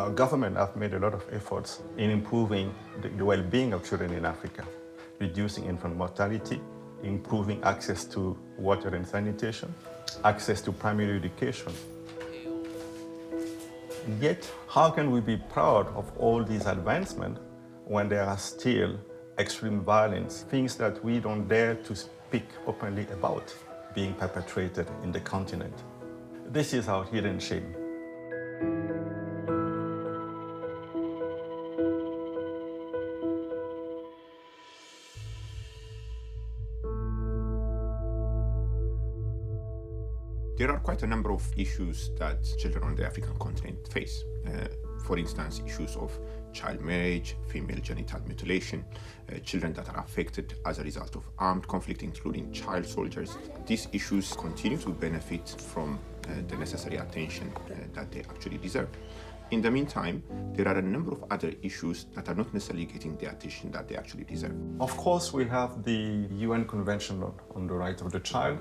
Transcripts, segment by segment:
Our government have made a lot of efforts in improving the well-being of children in Africa, reducing infant mortality, improving access to water and sanitation, access to primary education. Yet, how can we be proud of all these advancements when there are still extreme violence, things that we don't dare to speak openly about, being perpetrated in the continent? This is our hidden shame. There are quite a number of issues that children on the African continent face. For instance, issues of child marriage, female genital mutilation, children that are affected as a result of armed conflict, including child soldiers. These issues continue to benefit from the necessary attention that they actually deserve. In the meantime, there are a number of other issues that are not necessarily getting the attention that they actually deserve. Of course, we have the UN Convention on the Right of the Child.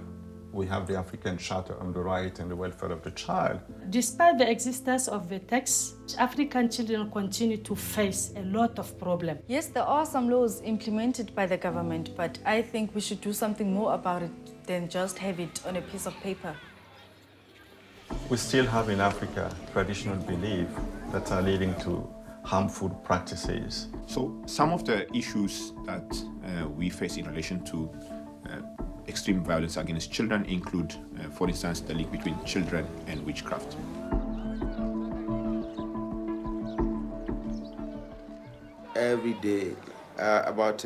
We have the African Charter on the Right and the Welfare of the Child. Despite the existence of the text, African children continue to face a lot of problems. Yes, there are some laws implemented by the government, but I think we should do something more about it than just have it on a piece of paper. We still have in Africa traditional beliefs that are leading to harmful practices. So some of the issues that we face in relation to extreme violence against children include, for instance, the link between children and witchcraft. Every day, about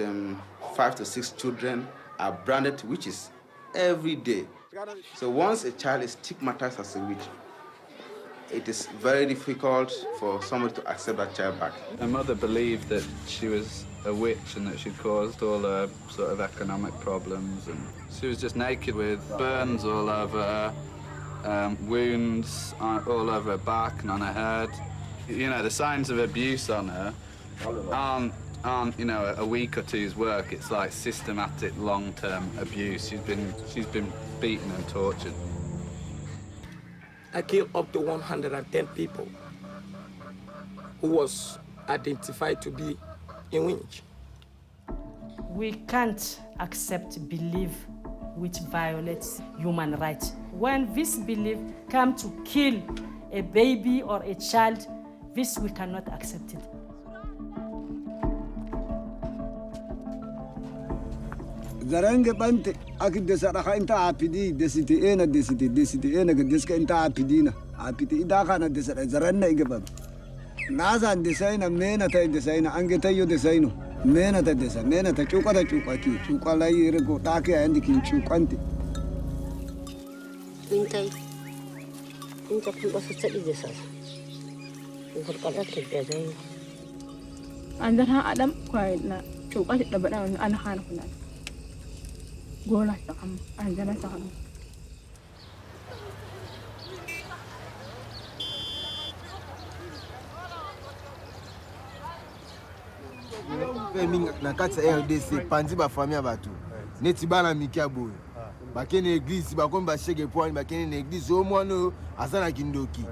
5 to 6 children are branded witches every day. So once a child is stigmatized as a witch, it is very difficult for somebody to accept that child back. Her mother believed that she was a witch and that she'd caused all her sort of economic problems, and she was just naked with burns all over her, wounds all over her back and on her head. You know, the signs of abuse on her aren't you know, a week or two's work. It's like systematic long-term abuse. She's been beaten and tortured. I killed up to 110 people who was identified to be a witch. We can't accept belief which violates human rights. When this belief comes to kill a baby or a child, this we cannot accept it. Zaranga bante akide saraka inta apidi desiti ena gedeska inta apidina apiti idaka na desara zaranna igaba naza desaina mena ta desaina angeta yo desaino mena ta chuka chuka la yire go take andi kin chukante inta pun basa tadi desasa ingkar kada terjadi andana adam kwaina chuka da bada ana hana kuna gola sakam andana sakam na kati ya RDC pandi ba famille bato neti bana mikia boy bakene église bakomba shege point bakene na église au mwana azana kindoki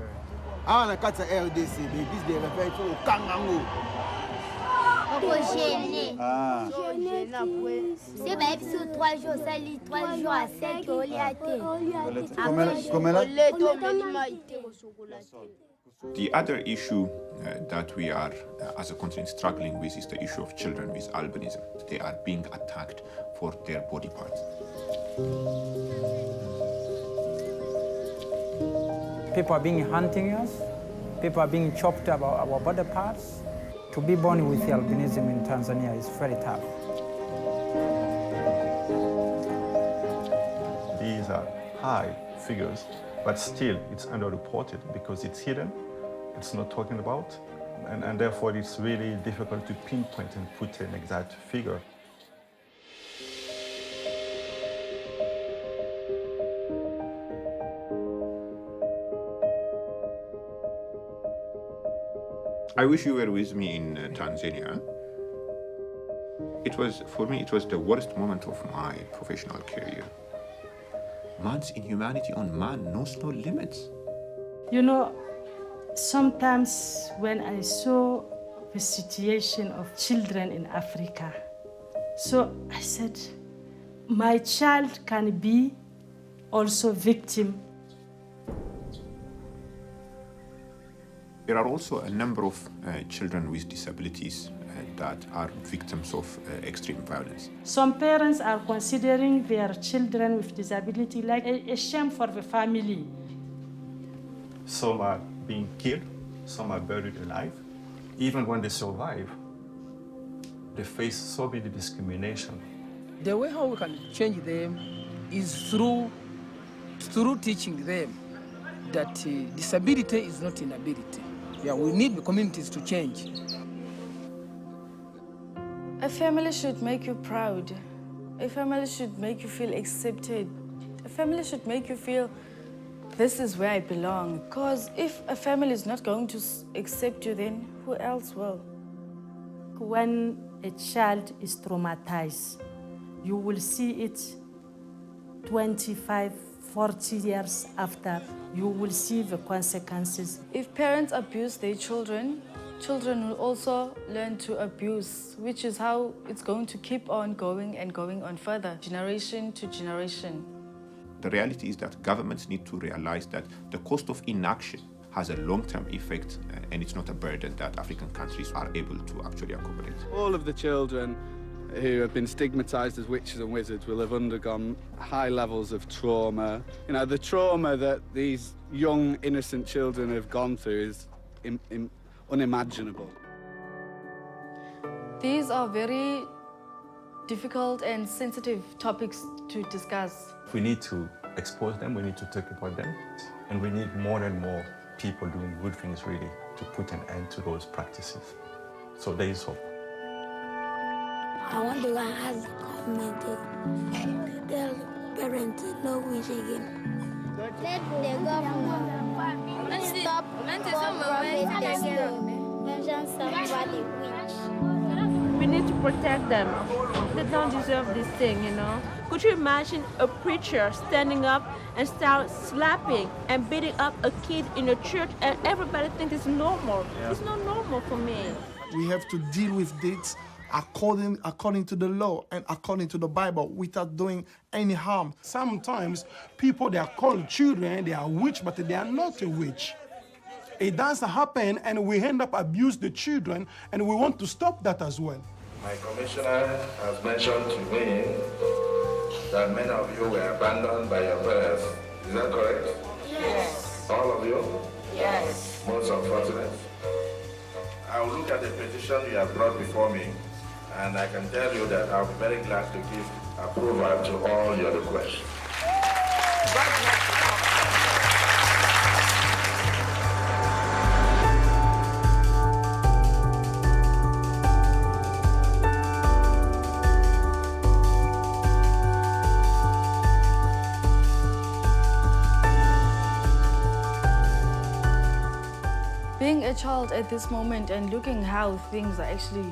awa na kati ya RDC l'église de repère faut kangango c'est bah sur 3 jours ça lit 3 jours à 5 au liaté The other issue that we are, as a continent, struggling with is the issue of children with albinism. They are being attacked for their body parts. People are being hunting us. People are being chopped about our body parts. To be born with albinism in Tanzania is very tough. These are high figures, but still it's underreported because it's hidden. It's not talking about, and therefore it's really difficult to pinpoint and put an exact figure. I wish you were with me in Tanzania. For me, it was the worst moment of my professional career. Man's inhumanity on man knows no limits. You know, Sometimes when I saw the situation of children in Africa, so I said, my child can be also victim. There are also a number of children with disabilities that are victims of extreme violence. Some parents are considering their children with disability like a shame for the family. Some are being killed, some are buried alive. Even when they survive, they face so many discrimination. The way how we can change them is through teaching them that disability is not inability. Yeah, we need the communities to change. A family should make you proud. A family should make you feel accepted. A family should make you feel this is where I belong. Because if a family is not going to accept you, then who else will? When a child is traumatized, you will see it 25, 40 years after. You will see the consequences. If parents abuse their children, children will also learn to abuse, which is how it's going to keep on going and going on further, generation to generation. The reality is that governments need to realize that the cost of inaction has a long-term effect, and it's not a burden that African countries are able to actually accommodate. All of the children who have been stigmatized as witches and wizards will have undergone high levels of trauma. You know, the trauma that these young, innocent children have gone through is unimaginable. These are very difficult and sensitive topics to discuss. We need to expose them, we need to talk about them, and we need more and more people doing good things really to put an end to those practices. So there is hope. I want to ask the government to tell parents no witch again. Let the government stop We need to protect them. They don't deserve this thing, you know. Could you imagine a preacher standing up and start slapping and beating up a kid in a church and everybody thinks it's normal? Yeah. It's not normal for me. We have to deal with this according to the law and according to the Bible without doing any harm. Sometimes people, they are called children, they are witch, but they are not a witch. It does happen and we end up abuse the children, and we want to stop that as well. My commissioner has mentioned to me that many of you were abandoned by your parents. Is that correct? Yes. All of you? Yes. Most unfortunate. I will look at the petition you have brought before me, and I can tell you that I'll be very glad to give approval to all your requests. Being a child at this moment and looking how things are actually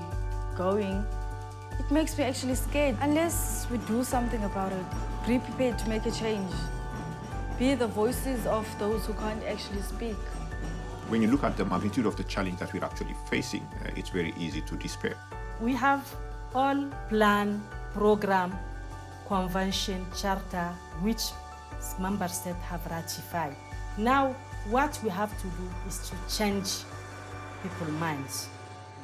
going, it makes me actually scared. Unless we do something about it, be prepared to make a change. Be the voices of those who can't actually speak. When you look at the magnitude of the challenge that we're actually facing, it's very easy to despair. We have all plan, program, convention, charter, which member states have ratified. Now, what we have to do is to change people's minds.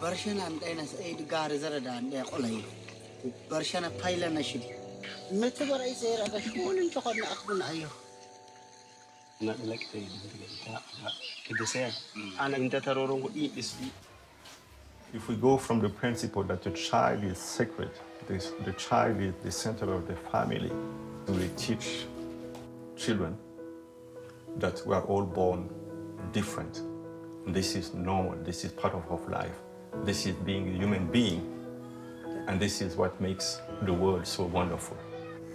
Barshana amdayna said garizaradan de qolay. Barshana payla nashid. Metabar ay sayra ka shulin taqad na akhbun ayo. Na elekte kidese ana inta tarorong is. If we go from the principle that the child is sacred, the child is the center of the family, we teach children that we are all born different. This is normal, this is part of life. This is being a human being, and this is what makes the world so wonderful.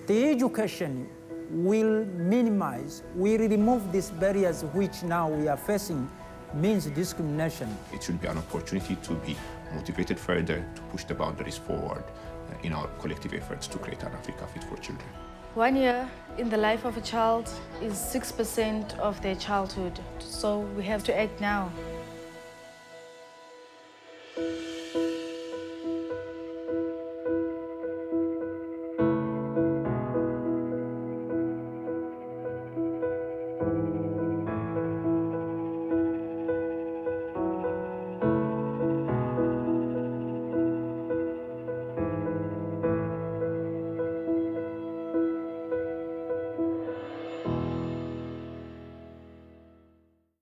The education will minimize, will remove these barriers which now we are facing means discrimination. It should be an opportunity to be motivated further, to push the boundaries forward in our collective efforts to create an Africa fit for children. 1 year in the life of a child is 6% of their childhood. So we have to act now.